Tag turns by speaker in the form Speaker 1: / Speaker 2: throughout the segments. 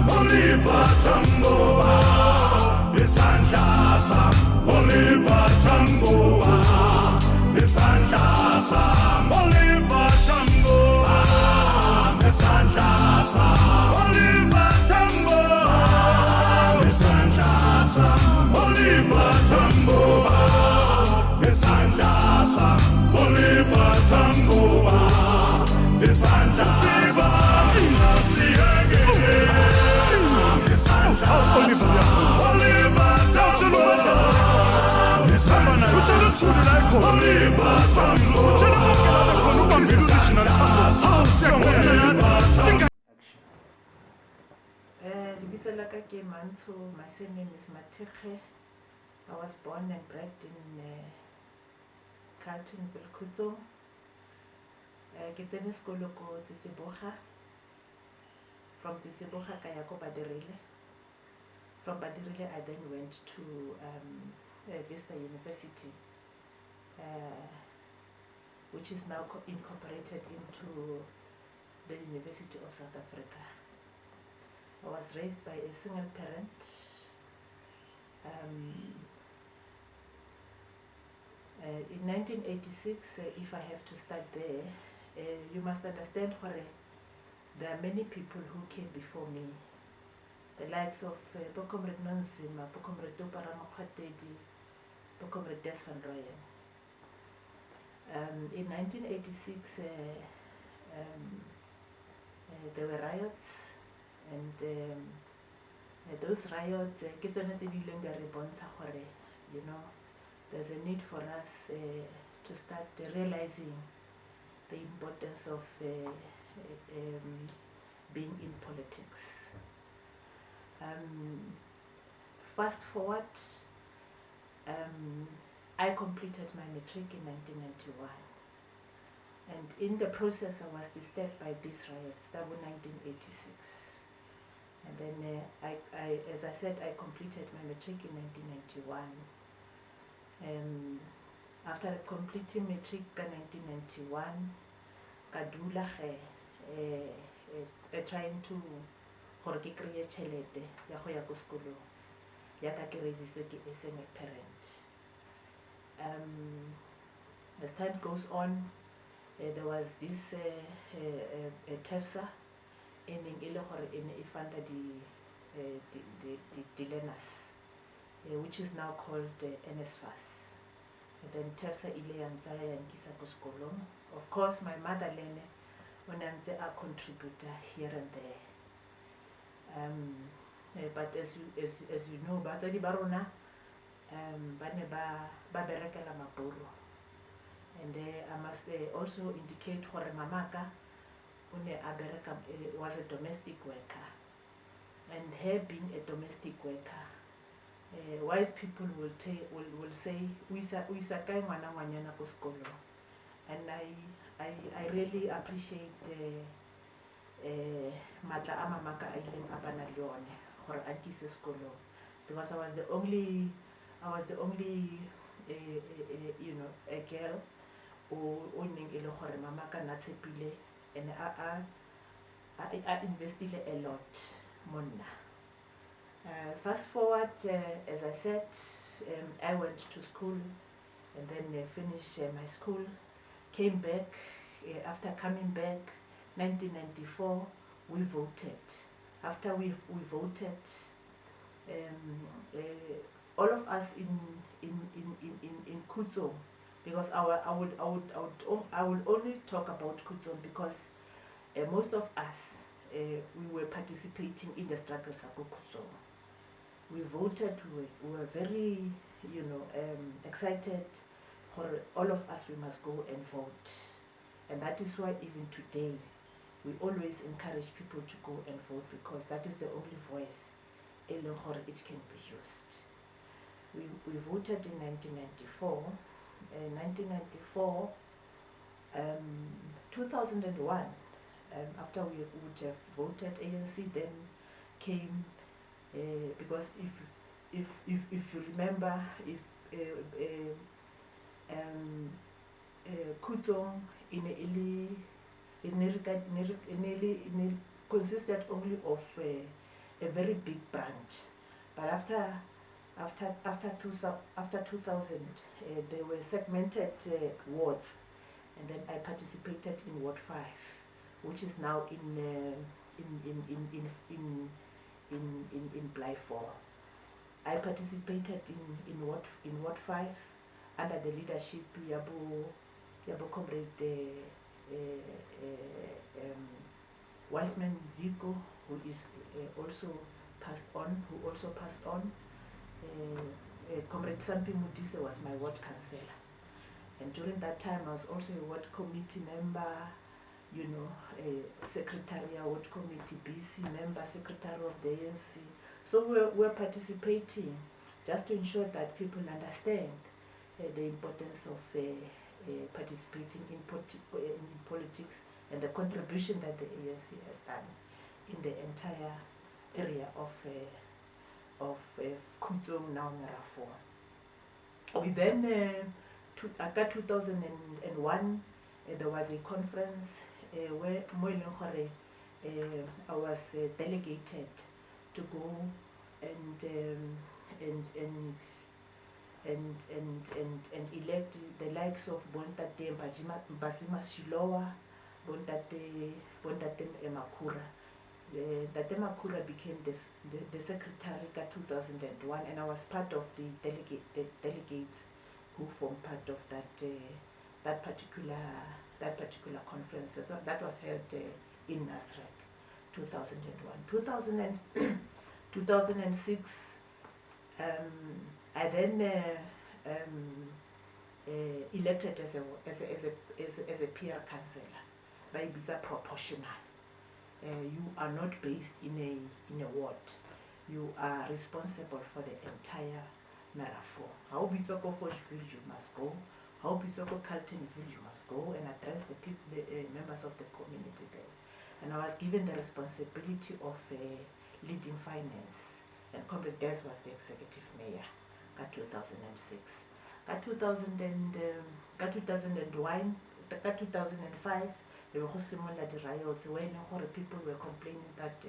Speaker 1: Oliver Tangoa, Besandasa, Oliver Tangoa, Besandasa, Oliver Tangoa, Besandasa, Oliver Tangoa, Besandasa, Oliver Tangoa, Besandasa, Oliver Tangoa, Besandasa,
Speaker 2: Lebitso la ka ke Mantsho, my surname is Mathikge. I was born and bred in Carltonville, Kuto. Ke tsene sekolo ko Tsitseboga. From Tsitseboga ka ya ko Badirile. From Badirile I then went to Vista University, which is now incorporated into the University of South Africa. I was raised by a single parent. In 1986, if I have to start there, you must understand there are many people who came before me. The likes of Comrade Nonzima, Comrade Topara Moeketsi, Comrade Des van Rooyen. In 1986, there were riots, and those riots, you know, there's a need for us to start realizing the importance of being in politics. Fast forward, I completed my matric in 1991, and in the process I was disturbed by these riots. That was 1986, and then as I said, I completed my matric in 1991. After completing matric in 1991, kadula trying to create chelete ya go ya ko sekolong ya ka ke raisitswe ke a single parent. As time goes on, there was this TEFSA ending ile gore e funda the learners, which is now called NSFAS. And then TEFSA ile ya ntsaya ya nkisa ko sekolong. Of course, my mother lene when a contributor here and there. But as you know, batsadi ba rona ba ne ba berekela maburu. And I must also indicate gore mamaka was a domestic worker, and her being a domestic worker, wise people will say we sa kae ngwana ngwanyana ko sekolo. And I really appreciate matla a mamaka a ileng a bana le one gore a nkise sekolong, because I was the only you know, a girl o neng e le gore mamaka na tshepile, and I invested a lot monna. Fast forward, as I said, I went to school and then finished my school, came back. After coming back, 1994, we voted. After we voted, all of us in Kuto, because I will only talk about Kuto because most of us we were participating in the struggles of Kuto. We voted. We were very, you know, excited. For all of us, we must go and vote, and that is why even today we always encourage people to go and vote, because that is the only voice it can be used. We voted in 1994. 1994, 2001. After we would have voted, ANC then came, because if you remember, Kutong in consisted only of a very big branch. But after 2000, there were segmented wards, and then I participated in Ward 5, which is now in Blyford. I participated in Ward 5 under the leadership Yabo Comrade Wiseman Vico, who also passed on. Comrade Sampi Mudise was my ward councillor, and during that time I was also a ward committee member, secretary, ward committee, BC member, secretary of the ANC. So we're participating just to ensure that people understand the importance of participating in politics and the contribution that the ANC has done in the entire area of Kutung, now Merafong. We then, after 2001, there was a conference where I was delegated to go and elect the likes of Bontate Mbazima Shilowa, Bontate Makura. Tate Makura became the secretary in 2001, and I was part of the delegates who formed part of that particular conference. That was held in Nasrec, 2001. 2006, I then elected as a PR councillor by visa proportional. You are not based in a ward. You are responsible for the entire Merafong. How Biswako Fochville you must go. How Biswako Carltonville you must go and address the people, the members of the community there. And I was given the responsibility of leading finance. And Comrade Des was the executive mayor at 2006. At 2001, 2005, there were similar riots when people were complaining that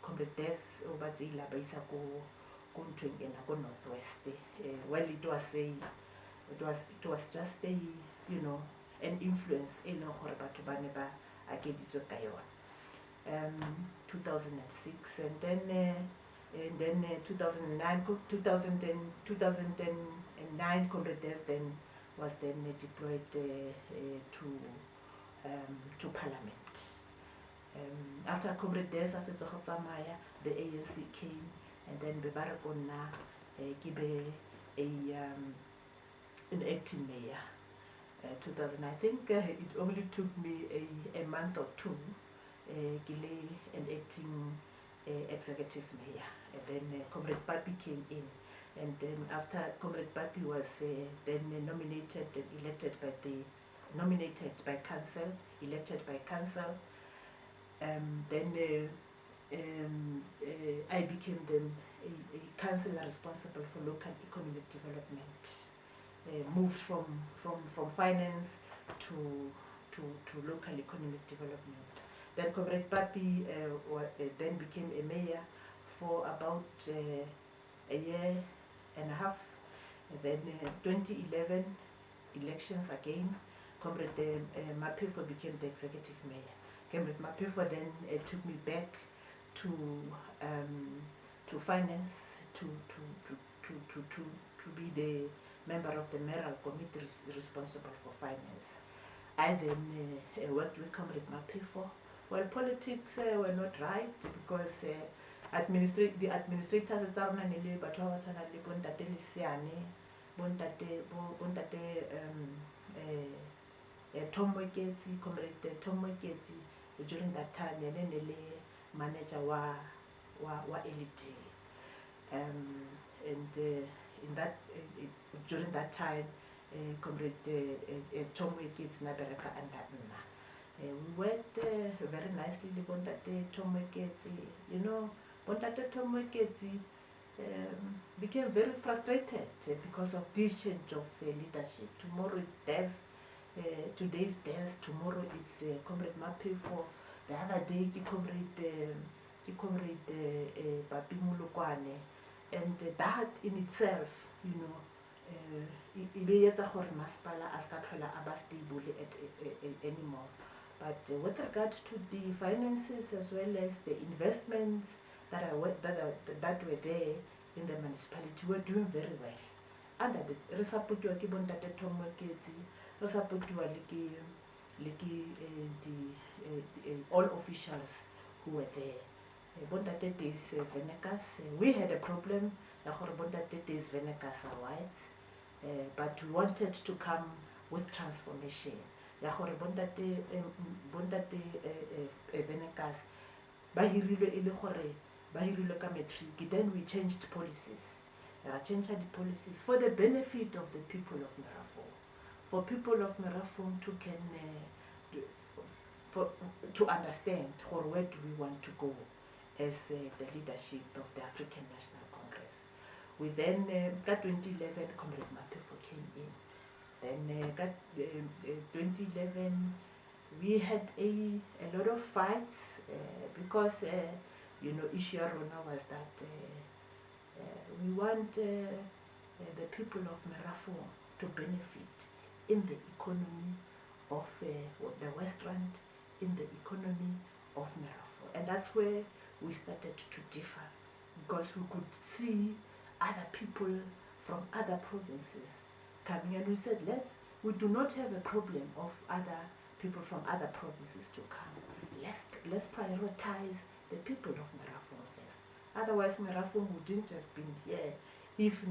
Speaker 2: Comrade Des over the Labaisa go Northwest. Well, it was just a an influence in Batubaniba Agedito Kayon. 2006 and then 2009, 2009 Comrade Des then was then deployed to Parliament. After Comrade Des the ANC came, and then Bebarakona give an acting mayor. 2000, I think it only took me a month or two an acting executive mayor, and then Comrade Papi came in, and then after Comrade Papi was then nominated and elected by council, elected by council, then I became a councillor responsible for local economic development. Moved from finance to local economic development. Then Comrade Papi then became a mayor for about a year and a half. And then 2011 elections again, Comrade Mapefo became the executive mayor. Comrade Mapefo then took me back to finance to be the member of the mayoral committee responsible for finance. I then worked with Comrade Mapefo. Well, politics were not right because the administrators are not really, but Bontate Lisiane, Bontate Tom Moeketsi, Comrade Tom Moeketsi, during that time, Yanele manager wa LD. And in that during that time, Comrade Tom Moeketsi Nabereka and Hatna. We worked very nicely with Bontate Tom Moeketsi. Bontate Tom Moeketsi became very frustrated because of this change of leadership. Tomorrow is Des, today's Des, tomorrow it's Comrade Mapefo. The other day ke comrade Papi Molokwane, and that in itself, you know, e be etsa gore masepala a ska tlhola a ba stable anymore. But with regard to the finances as well as the investments that were there in the municipality, were doing very well. Under the re supportiwa ke bontate Moeketsi, re supportiwa le ke all officials who were there. Bontate Days Venekas, we had a problem ya gore bontate Days Venekas are white, but we wanted to come with transformation. Ya gore bontate Venekas ba hirilwe e le gore ba hirilwe ka matric. Then we changed policies. Changed the policies for the benefit of the people of Merafong, for people of Merafong to understand where do we want to go as the leadership of the African National Congress. We then, 2011, Comrade Mathikge came in. Then, 2011, we had a lot of fights because, you know, issue Rona was that we want the people of Merafong to benefit in the economy of the Westland, in the economy of Merafong. And that's where we started to differ, because we could see other people from other provinces coming, and we said, we do not have a problem of other people from other provinces to come. Let's prioritize the people of Merafong first. Otherwise, Merafong wouldn't have been here if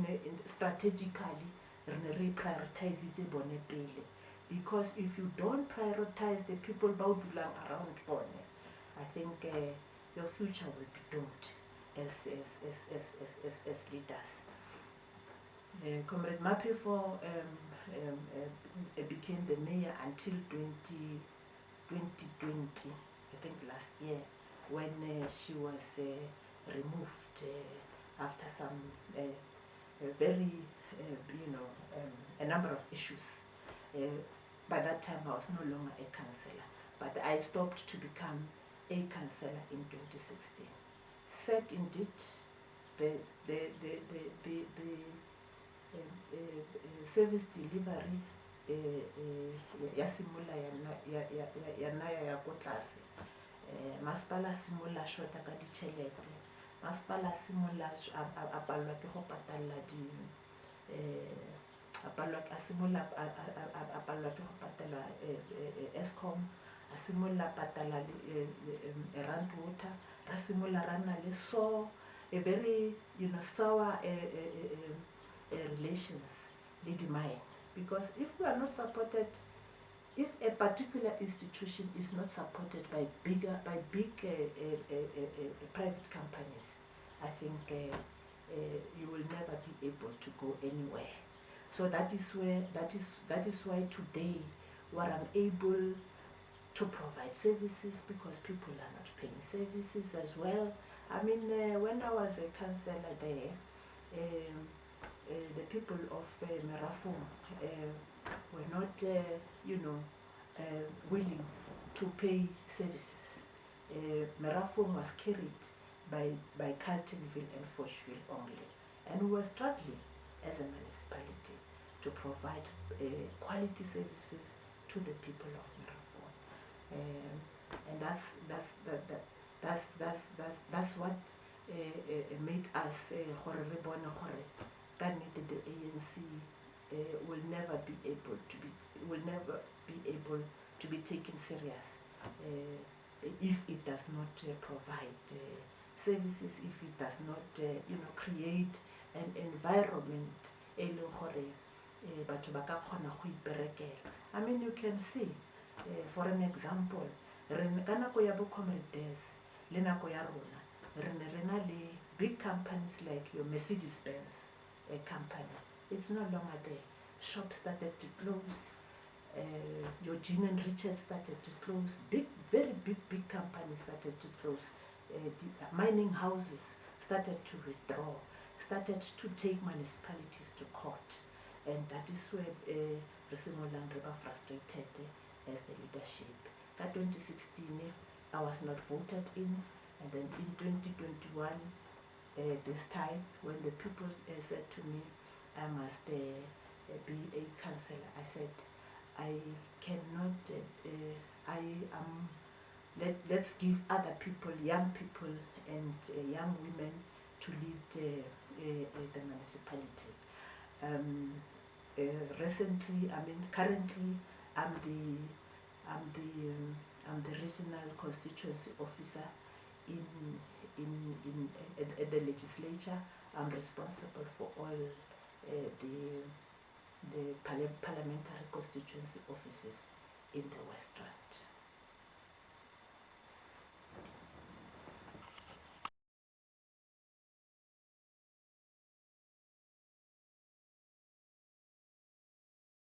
Speaker 2: strategically we prioritize it bone pele. Because if you don't prioritize the people baudulang around Bone, I think your future will be doomed as leaders. Comrade Mathikge became the mayor until 2020, I think last year, when she was removed after some very, a number of issues. By that time, I was no longer a councillor, but I stopped to become a councillor in 2016. Said indeed, the service delivery ya simula ya naya ya ko tlase. Masepala simula shota ka ditšhelete. Masepala simula a palelwa ke go patala a palelwa ke go patala Eskom, a simula patala rand water, a simula rana le so a very sour relations with mine, because if we are not supported, if a particular institution is not supported by big private companies, I think you will never be able to go anywhere. So that is why today we are unable to provide services, because people are not paying services as well. I mean, when I was a councillor there, the people of Merafong were not, willing to pay services. Merafong was carried by Carltonville and Fochville only, and we were struggling as a municipality to provide quality services to the people of Merafong, and that's what made us the ANC will never be able to be taken serious if it does not provide services, if it does not create an environment batho ba ka kgona go iperekela. I mean, you can see, for an example, ka nako ya bo Comrade Des le nako ya rona re na le big companies like your Mercedes-Benz company. It's no longer there. Shops started to close. Your Jean and Richard started to close. Very big companies started to close. The mining houses started to withdraw, started to take municipalities to court, and that is where Resimoland were frustrated as the leadership. That 2016, I was not voted in, and then in 2021, this time when the people said to me, I must be a councillor, I said, I cannot, let's give other people, young people and young women to lead the municipality. Recently, currently, I'm the regional constituency officer at the legislature. I'm responsible for all the parliamentary constituency offices in the West Rand.